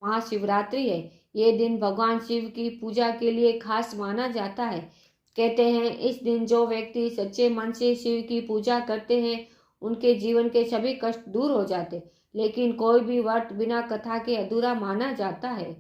महाशिवरात्रि है। ये दिन भगवान शिव की पूजा के लिए खास माना जाता है। कहते हैं इस दिन जो व्यक्ति सच्चे मन से शिव की पूजा करते हैं उनके जीवन के सभी कष्ट दूर हो जाते। लेकिन कोई भी व्रत बिना कथा के अधूरा माना जाता है।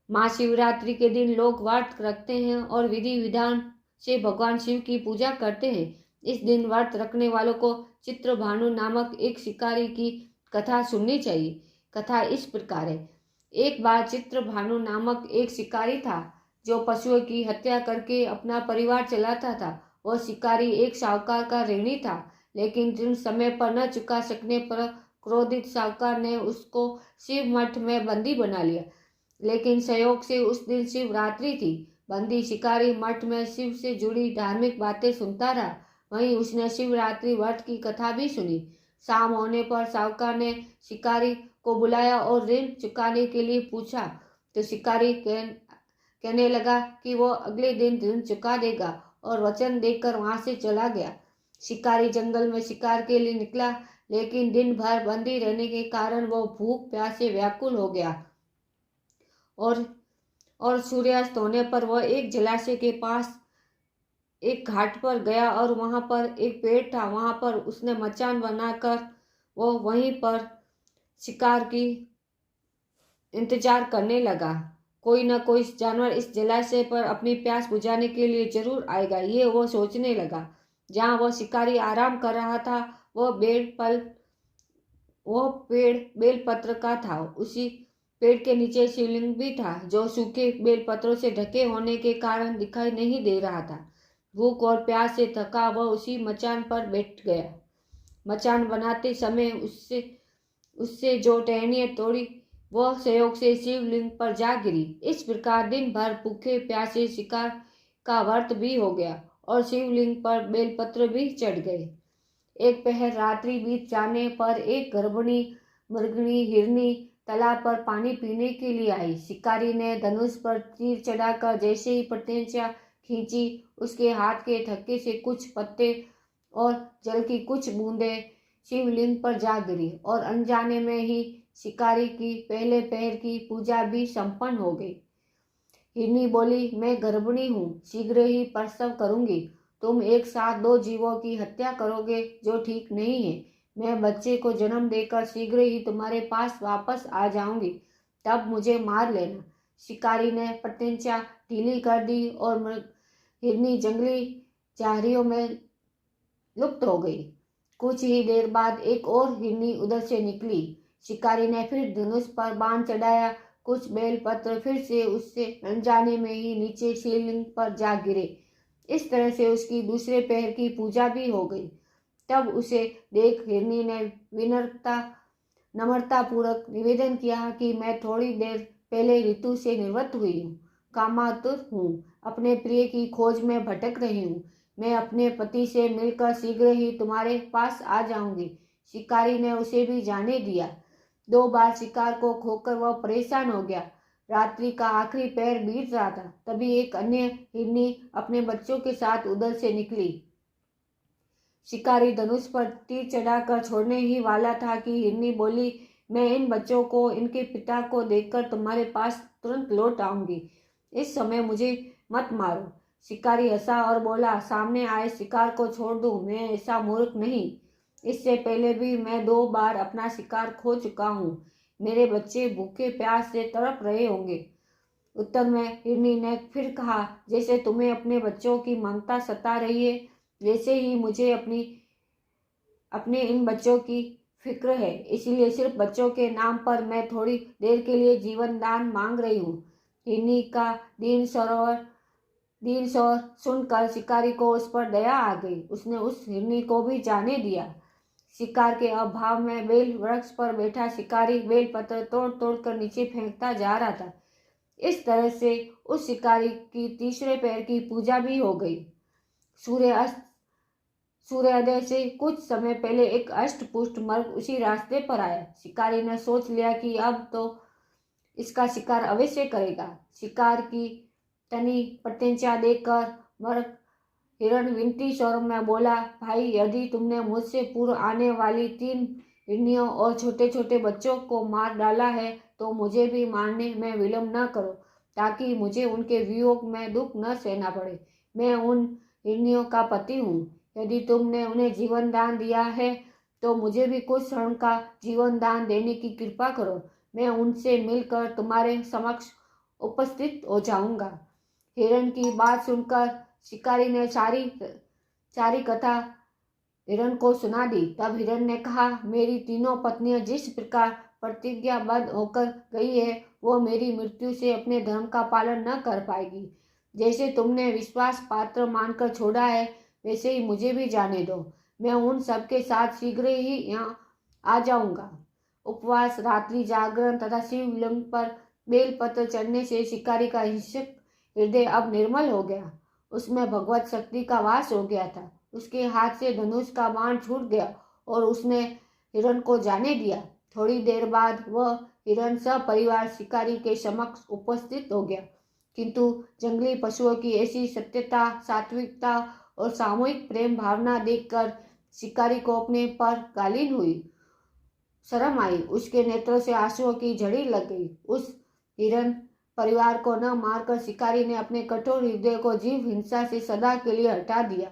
महाशिवरात्रि के दिन लोग व्रत रखते हैं और विधि विधान से भगवान शिव की पूजा करते हैं। इस दिन व्रत रखने वालों को चित्रभानु नामक एक शिकारी की कथा सुननी चाहिए। कथा इस प्रकार है। एक बार चित्रभानु नामक एक शिकारी था जो पशुओं की हत्या करके अपना परिवार चलाता था। वह शिकारी एक साहूकार का ऋणी था, लेकिन ऋण समय पर न चुका सकने पर क्रोधित साहूकार ने उसको शिव मठ में बंदी बना लिया। लेकिन संयोग से उस दिन शिवरात्रि थी। बंदी शिकारी मठ में शिव से जुड़ी धार्मिक बातें सुनता रहा। वहीं उसने शिवरात्रि व्रत की कथा भी सुनी। शाम होने पर साहूकार ने शिकारी को बुलाया और ऋण चुकाने के लिए पूछा, तो शिकारी कहने लगा कि वो अगले दिन ऋण चुका देगा और वचन देकर वहां से चला गया। शिकारी जंगल में शिकार के लिए निकला, लेकिन दिन भर बंदी रहने के कारण वो भूख प्यास से व्याकुल हो गया और सूर्यास्त होने पर वह एक जलाशय के पास एक घाट पर गया और वहां पर एक पेड़ था। वहां पर उसने मचान बनाकर वो वहीं पर शिकार की इंतजार करने लगा। कोई न कोई जानवर इस जलाशय पर अपनी प्यास बुझाने के लिए जरूर आएगा, ये वो सोचने लगा। जहाँ वह शिकारी आराम कर रहा था वह पेड़ बेलपत्र का था। उसी पेड़ के नीचे शिवलिंग भी था, जो सूखे बेलपत्रों से ढके होने के कारण दिखाई नहीं दे रहा था। भूख और प्यास से थका वह उसी मचान पर बैठ गया। मचान बनाते समय उससे जो टहनियां तोड़ी वह संयोग से शिवलिंग पर जा गिरी। इस प्रकार दिन भर भूखे प्यासे शिकार का व्रत भी हो गया और शिवलिंग पर बेलपत्र भी चढ़ गए। एक पहर रात्रि बीत जाने पर एक गर्भिणी मृगणी हिरनी तालाब पर पानी पीने के लिए आई। शिकारी ने धनुष पर तीर चढ़ाकर जैसे ही प्रत्यंचा खींची, उसके हाथ के थक्के से कुछ पत्ते और जल की कुछ बूंदें शिवलिंग पर जा गिरी और अनजाने में ही शिकारी की पहले पहर की पूजा भी संपन्न हो गई। हिरनी बोली, मैं गर्भिणी हूँ, शीघ्र ही प्रसव करूंगी। तुम एक साथ दो जीवों की हत्या करोगे जो ठीक नहीं है। मैं बच्चे को जन्म देकर शीघ्र ही तुम्हारे पास वापस आ जाऊंगी, तब मुझे मार लेना। शिकारी ने प्रत्यंचा ढीली कर दी और हिरनी जंगली झाड़ियों में लुप्त हो गई। कुछ ही देर बाद एक और हिरनी उधर से निकली। शिकारी ने फिर धनुष पर बाण चढ़ाया। कुछ बेलपत्र फिर से उससे अनजाने में ही नीचे शिवलिंग पर जा गिरे। इस तरह से उसकी दूसरे पैर की पूजा भी हो गई। तब उसे देख हिरनी ने नम्रता पूर्वक निवेदन किया कि मैं थोड़ी देर पहले ऋतु से निवृत्त हुई हूँ, कामातुर हूँ, अपने प्रिय की खोज में भटक रही हूँ। मैं अपने पति से मिलकर शीघ्र ही तुम्हारे पास आ जाऊंगी। शिकारी ने उसे भी जाने दिया। 2 बार शिकार को खोकर वह परेशान हो गया। रात्रि का आखिरी पहर बीत रहा था, तभी एक अन्य हिरनी अपने बच्चों के साथ उधर से निकली। शिकारी धनुष पर तीर चढ़ाकर छोड़ने ही वाला था कि हिरनी बोली, मैं इन बच्चों को इनके पिता को देखकर तुम्हारे पास तुरंत लौट आऊंगी। इस समय मुझे मत मारो। शिकारी हंसा और बोला, सामने आए शिकार को छोड़ दूं, मैं ऐसा मूर्ख नहीं। इससे पहले भी मैं 2 बार अपना शिकार खो चुका हूँ। मेरे बच्चे भूखे प्यास से तड़प रहे होंगे। उत्तर में हिरनी ने फिर कहा, जैसे तुम्हें अपने बच्चों की ममता सता रही है, वैसे ही मुझे अपने इन बच्चों की फिक्र है। इसलिए सिर्फ बच्चों के नाम पर मैं थोड़ी देर के लिए जीवन दान मांग रही हूँ। हिरनी का दीन स्वर सुनकर शिकारी को उस पर दया आ गई। उसने उस हिरनी को भी जाने दिया। शिकार के अभाव में बेल वृक्ष पर बैठा शिकारी बेल पत्र तोड़ तोड़ कर नीचे फेंकता जा रहा था। इस तरह से उस शिकारी की तीसरे पैर की पूजा भी हो गई। सूर्योदय से कुछ समय पहले एक अष्टपुष्ट मर्ग उसी रास्ते पर आया। शिकारी ने सोच लिया कि अब तो इसका शिकार अवश्य करेगा। शिकार की तनी प्रत्यंचा देखकर मर्ग हिरण विनती स्वर में बोला, भाई, यदि तुमने मुझसे पूर्व आने वाली 3 हिरनियों और छोटे छोटे बच्चों को मार डाला है, तो मुझे भी मारने में विलम्ब न करो, ताकि मुझे उनके वियोग में दुख न सहना पड़े। मैं उन हिरनियों का पति हूँ। यदि तुमने उन्हें जीवन दान दिया है, तो मुझे भी कुछ क्षण का जीवन दान देने की कृपा करो। मैं उनसे मिलकर तुम्हारे समक्ष उपस्थित हो जाऊंगा। हिरण की बात सुनकर शिकारी ने सारी कथा हिरण को सुना दी। तब हिरण ने कहा, मेरी तीनों पत्नियां जिस प्रकार प्रतिज्ञाबद्ध होकर गई है, वो मेरी मृत्यु से अपने धर्म का पालन न कर पाएगी। जैसे तुमने विश्वास पात्र मानकर छोड़ा है, वैसे ही मुझे भी जाने दो। मैं उन सबके साथ शीघ्र ही यहाँ आ जाऊंगा। उपवास, रात्रि जागरण तथा शिवलिंग पर बेलपत्र चढ़ने से शिकारी का हिंसक हृदय अब निर्मल हो गया। उसमें भगवत शक्ति का वास हो गया था। उसके हाथ से धनुष का बाण छूट गया और उसने हिरण को जाने दिया। थोड़ी देर बाद वह हिरण सपरिवार शिकारी के समक्ष उपस्थित हो गया, किंतु जंगली पशुओं की ऐसी सत्यता, सात्विकता और सामूहिक प्रेम भावना देखकर शिकारी को अपने पर गालीन हुई, शर्म आई। उसके नेत्रों से आंसुओं की झड़ी लग गई। उस हिरण परिवार को न मारकर शिकारी ने अपने कठोर हृदय को जीव हिंसा से सदा के लिए हटा दिया।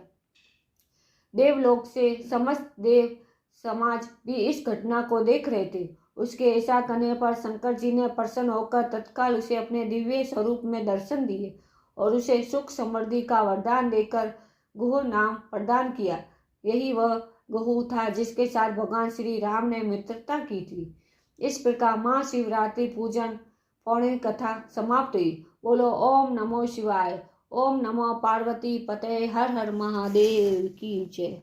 देवलोक से समस्त देव समाज भी इस घटना को देख रहे थे। उसके ऐसा करने पर शंकर जी ने प्रसन्न होकर तत्काल उसे अपने दिव्य स्वरूप में दर्शन दिए और उसे सुख समृद्धि का वरदान देकर गुह नाम प्रदान किया। यही वह गुह था जिसके साथ भगवान श्री राम ने मित्रता की थी। इस प्रकार महाशिवरात्रि पूजन पौराणिक कथा समाप्त हुई। बोलो ओम नमो शिवाय। ओम नमो पार्वती पते। हर हर महादेव की जय।